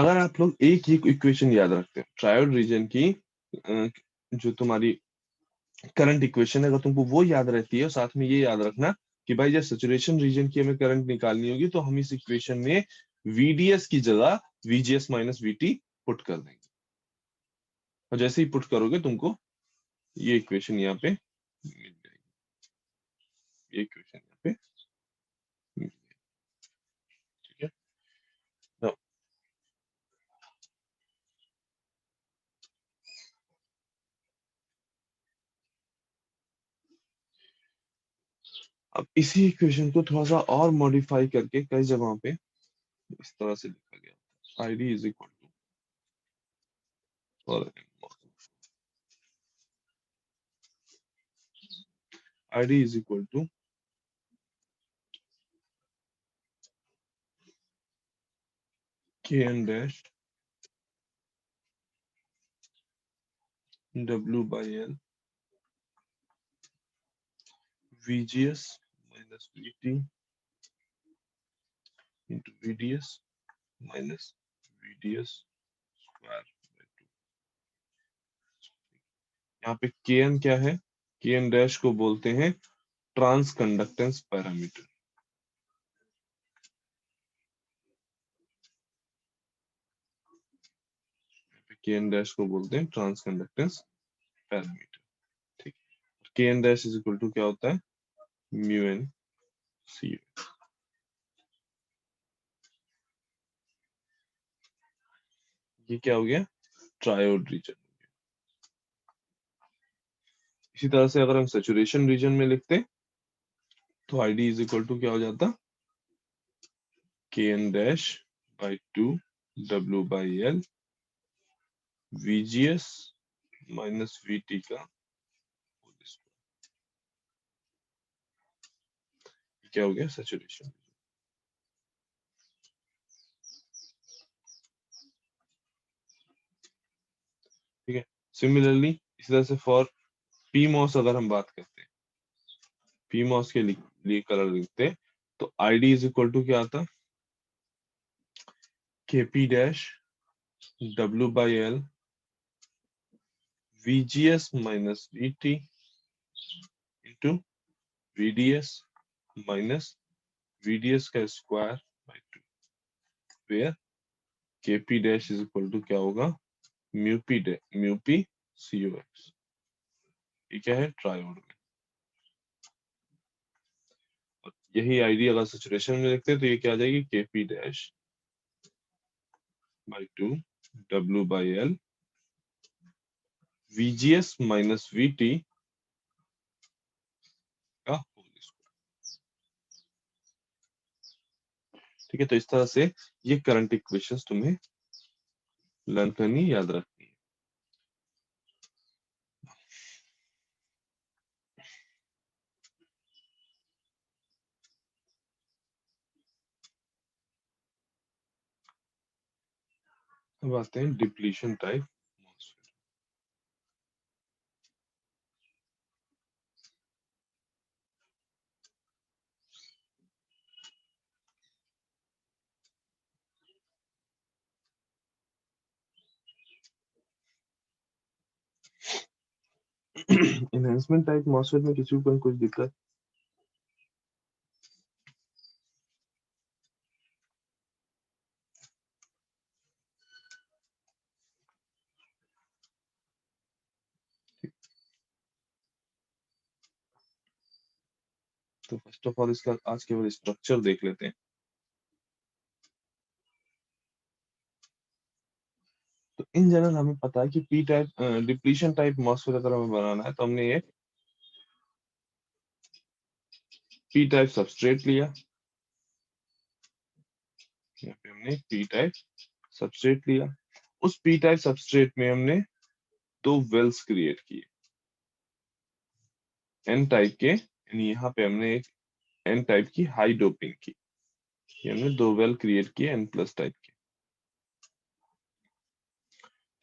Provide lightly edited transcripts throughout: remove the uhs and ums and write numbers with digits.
अगर आप लोग एक ही इक्वेशन याद रखते हैं ट्रायोड रीजन की, जो तुम्हारी करंट इक्वेशन है, अगर तुमको वो याद रहती है और साथ में ये याद रखना कि भाई जब सैचुरेशन रीजन की हमें करंट निकालनी होगी तो हम इस इक्वेशन में वीडीएस की जगह वीजीएस माइनस वीटी पुट कर देंगे, और जैसे ही पुट करोगे तुमको ये इक्वेशन यहाँ पे मिल जाएगी, ये इक्वेशन यहाँ पे मिल जाएगी। ठीक है। तो अब इसी इक्वेशन को थोड़ा सा और मॉडिफाई करके कई जगहों पे इस तरह से लिखा गया, आईडी इज इक्वल टू, और ID is equal to K n dash W by L VGS minus VT into VDS minus VDS square by 2। यहाँ पे Kn क्या है? Kn डैश को बोलते हैं transconductance parameter. Kn dash को बोलते हैं ट्रांस कंडक्टेंस पैरामीटर। ठीक। Kn dash is equal to क्या होता है? Mu n C. ये क्या हो गया? Triode region. इसी तरह से अगर हम सैचुरेशन रीजन में लिखते तो आईडी इज इक्वल टू क्या हो जाता? Kn dash by 2 W by L VGS minus VT का whole square। क्या हो गया? सैचुरेशन। ठीक है। सिमिलरली इसी तरह से फॉर पी मॉस अगर हम बात करते हैं, पी मॉस के लिए कलर लिखते हैं तो आईडी इज इक्वल टू क्या आता? KP dash W by L VGS minus VT into VDS minus VDS का square by 2, where KP dash is equal to क्या होगा? Mu p C o x. ये क्या है? ट्रायोड में। और यही आईडी अगर सैचुरेशन में लिखते हैं तो ये क्या आ जाएगी? KP dash by 2 W by L VGS minus VT का होल स्क्वायर। ठीक है। तो इस तरह से ये करंट इक्वेशंस तुम्हें लर्न करनी, याद रखनी है। अब आते हैं depletion type MOSFET. Enhancement type MOSFET में किसी को कुछ दिक्कत? तो फर्स्ट ऑफ ऑल इसका आज केवल स्ट्रक्चर देख लेते हैं। तो इन जनरल हमें पता है कि P type depletion type MOSFET अगर हमें बनाना है तो हमने ये पी टाइप सबस्ट्रेट लिया, यहाँ पे हमने पी टाइप सबस्ट्रेट लिया। उस पी टाइप सबस्ट्रेट में हमने दो वेल्स क्रिएट किए एन टाइप के, यानी यहाँ पे हमने एक एन टाइप की हाई डोपिंग की। ये हमने दो वेल क्रिएट किए एन प्लस टाइप के।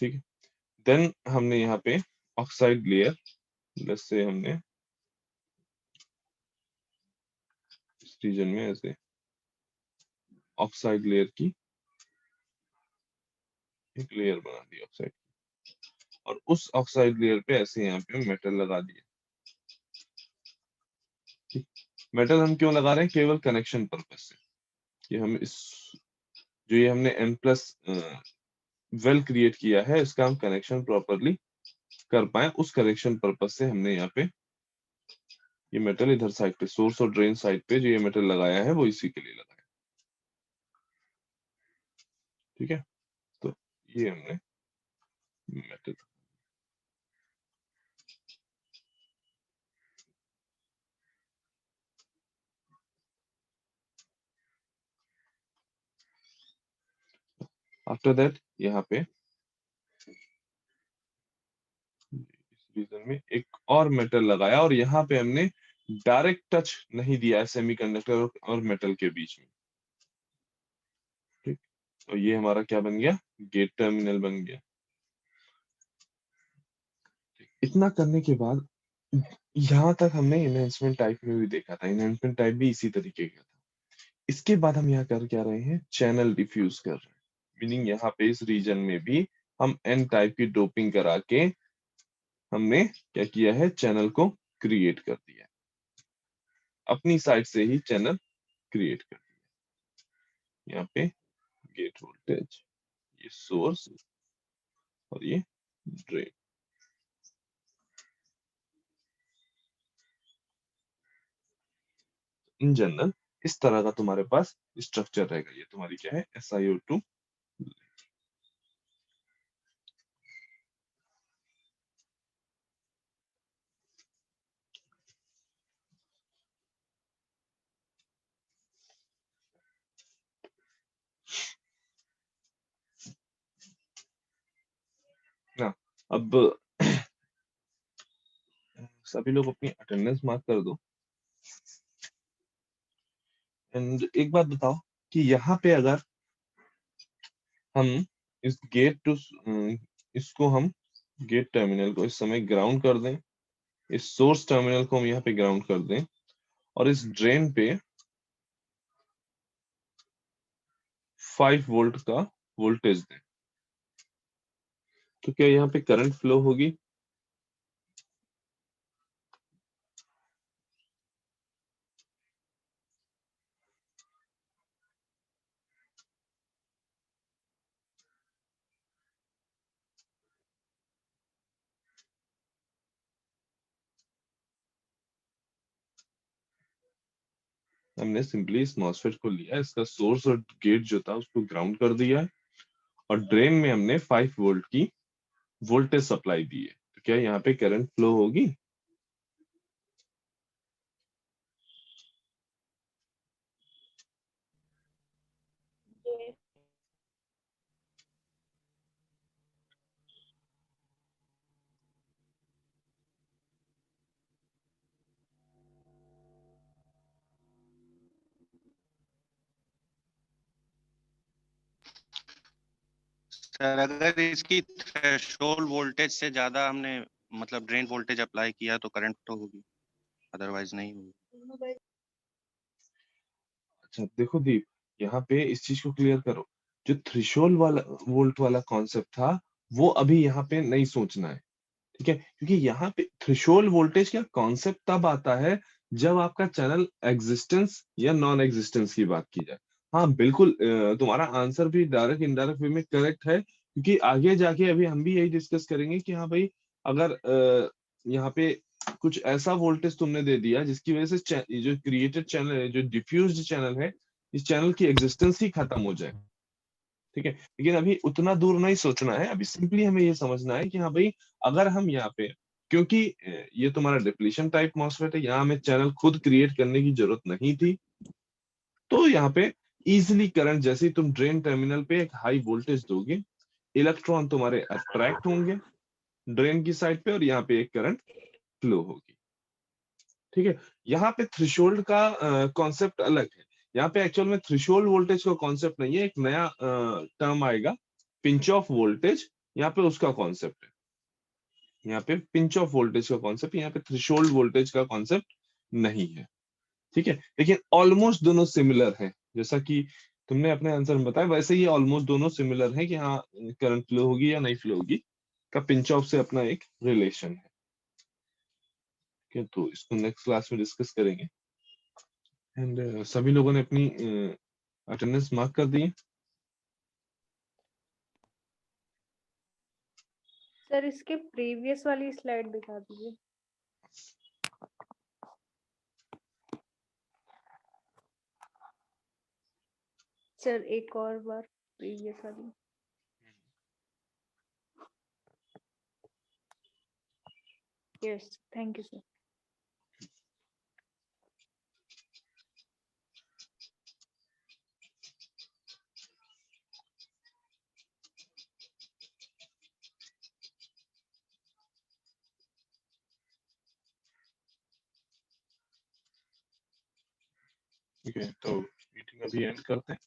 ठीक है। देन हमने यहाँ पे ऑक्साइड लेयर, जैसे हमने इस रीजन में ऐसे ऑक्साइड लेयर की एक लेयर बना दी ऑक्साइड, और उस ऑक्साइड लेयर पे ऐसे यहाँ पे मेटल लगा दिया। मेटल हम क्यों लगा रहे हैं? केवल कनेक्शन पर्पज से, कि हम इस जो ये हमने n प्लस वेल क्रिएट किया है, इसका हम कनेक्शन प्रॉपरली कर पाए, उस कनेक्शन पर्पज से हमने यहाँ पे ये मेटल इधर साइड पे, सोर्स और ड्रेन साइड पे जो ये मेटल लगाया है वो इसी के लिए लगाया। ठीक है, तो ये हमने मेटल। आफ्टर दैट यहाँ पे इस रीजन में एक और मेटल लगाया, और यहाँ पे हमने डायरेक्ट टच नहीं दिया है सेमीकंडक्टर और मेटल के बीच में। ठीक, तो ये हमारा क्या बन गया? गेट टर्मिनल बन गया। इतना करने के बाद यहाँ तक हमने इनहेंसमेंट टाइप में भी देखा था, इनहेंसमेंट टाइप भी इसी तरीके का था। इसके बाद हम यहाँ कर क्या रहे हैं? चैनल डिफ्यूज कर रहे हैं, मीनिंग यहाँ पे इस रीजन में भी हम एन टाइप की डोपिंग करा के हमने क्या किया है? चैनल को क्रिएट कर दिया है, अपनी साइड से ही चैनल क्रिएट कर दिया। यहाँ पे गेट वोल्टेज, ये सोर्स और ये ड्रेन। इन जनरल इस तरह का तुम्हारे पास स्ट्रक्चर रहेगा। ये तुम्हारी क्या है? SiO2। ना अब सभी लोग अपनी अटेंडेंस मार्क कर दो। एंड एक बात बताओ कि यहाँ पे अगर हम इस गेट टू इसको हम गेट टर्मिनल को इस समय ग्राउंड कर दें, इस सोर्स टर्मिनल को हम यहाँ पे ग्राउंड कर दें, और इस ड्रेन पे 5 वोल्ट का वोल्टेज दें, तो क्या यहाँ पे करंट फ्लो होगी? हमने सिंपली इस मॉसफेट को लिया, इसका सोर्स और गेट जो था उसको ग्राउंड कर दिया है, और ड्रेन में हमने 5 वोल्ट की वोल्टेज सप्लाई दी है, तो क्या यहाँ पे करंट फ्लो होगी? सर अगर इसकी थ्रेशोल्ड वोल्टेज से ज्यादा हमने मतलब ड्रेन वोल्टेज अप्लाई किया तो करंट तो होगी, अदरवाइज नहीं होगी। अच्छा देखो दीप, यहाँ पे इस चीज को क्लियर करो। जो थ्रेशोल्ड वाला वोल्ट वाला कॉन्सेप्ट था, वो अभी यहाँ पे नहीं सोचना है। ठीक है, क्योंकि यहाँ पे थ्रेशोल्ड वोल्टेज का कॉन्सेप्ट तब आता है जब आपका चैनल एग्जिस्टेंस या नॉन एग्जिस्टेंस की बात की जाए। हाँ बिल्कुल, तुम्हारा आंसर भी डायरेक्ट इनडायरेक्ट वे में करेक्ट है, क्योंकि आगे जाके अभी हम भी यही डिस्कस करेंगे कि हाँ भाई, अगर यहाँ पे कुछ ऐसा वोल्टेज तुमने दे दिया जिसकी वजह से ये जो क्रिएटेड चैनल है, जो डिफ्यूज्ड चैनल है, इस चैनल की एग्जिस्टेंस ही खत्म हो जाए। ठीक है, लेकिन अभी उतना दूर नहीं सोचना है, अभी सिंपली हमें ये समझना है कि हाँ भाई, अगर हम यहाँ पे, क्योंकि ये तुम्हारा डिप्लीशन टाइप मॉसफेट है, यहाँ हमें चैनल खुद क्रिएट करने की जरूरत नहीं थी, तो यहाँ पे इजिली करंट, जैसे ही तुम ड्रेन टर्मिनल पे एक हाई वोल्टेज दोगे, इलेक्ट्रॉन तुम्हारे अट्रैक्ट होंगे ड्रेन की साइड पे, और यहाँ पे एक करंट फ्लो होगी। ठीक है, यहाँ पे थ्रेशोल्ड का कॉन्सेप्ट अलग है। यहाँ पे एक्चुअल में थ्रेशोल्ड वोल्टेज का कॉन्सेप्ट नहीं है, एक नया टर्म आएगा, पिंच ऑफ वोल्टेज। यहाँ पे उसका कॉन्सेप्ट है, यहाँ पे पिंच ऑफ वोल्टेज का कॉन्सेप्ट, यहाँ पे थ्रेशोल्ड वोल्टेज का कॉन्सेप्ट नहीं है। ठीक है, लेकिन ऑलमोस्ट दोनों सिमिलर है। जैसा कि तुमने अपने आंसर में बताया, वैसे ही ऑलमोस्ट दोनों सिमिलर हैं कि हाँ करंट फ्लो होगी या नहीं फ्लो होगी का पिंच ऑफ से अपना एक रिलेशन है। ठीक है, तो इसको नेक्स्ट क्लास में डिस्कस करेंगे। एंड सभी लोगों ने अपनी अटेंडेंस मार्क कर दी है। सर इसके प्रीवियस वाली स्लाइड दिखा दीजिए। सर एक और बार प्रीवियस वाली। Yes, thank you sir. ठीक है, तो मीटिंग अभी एंड करते हैं।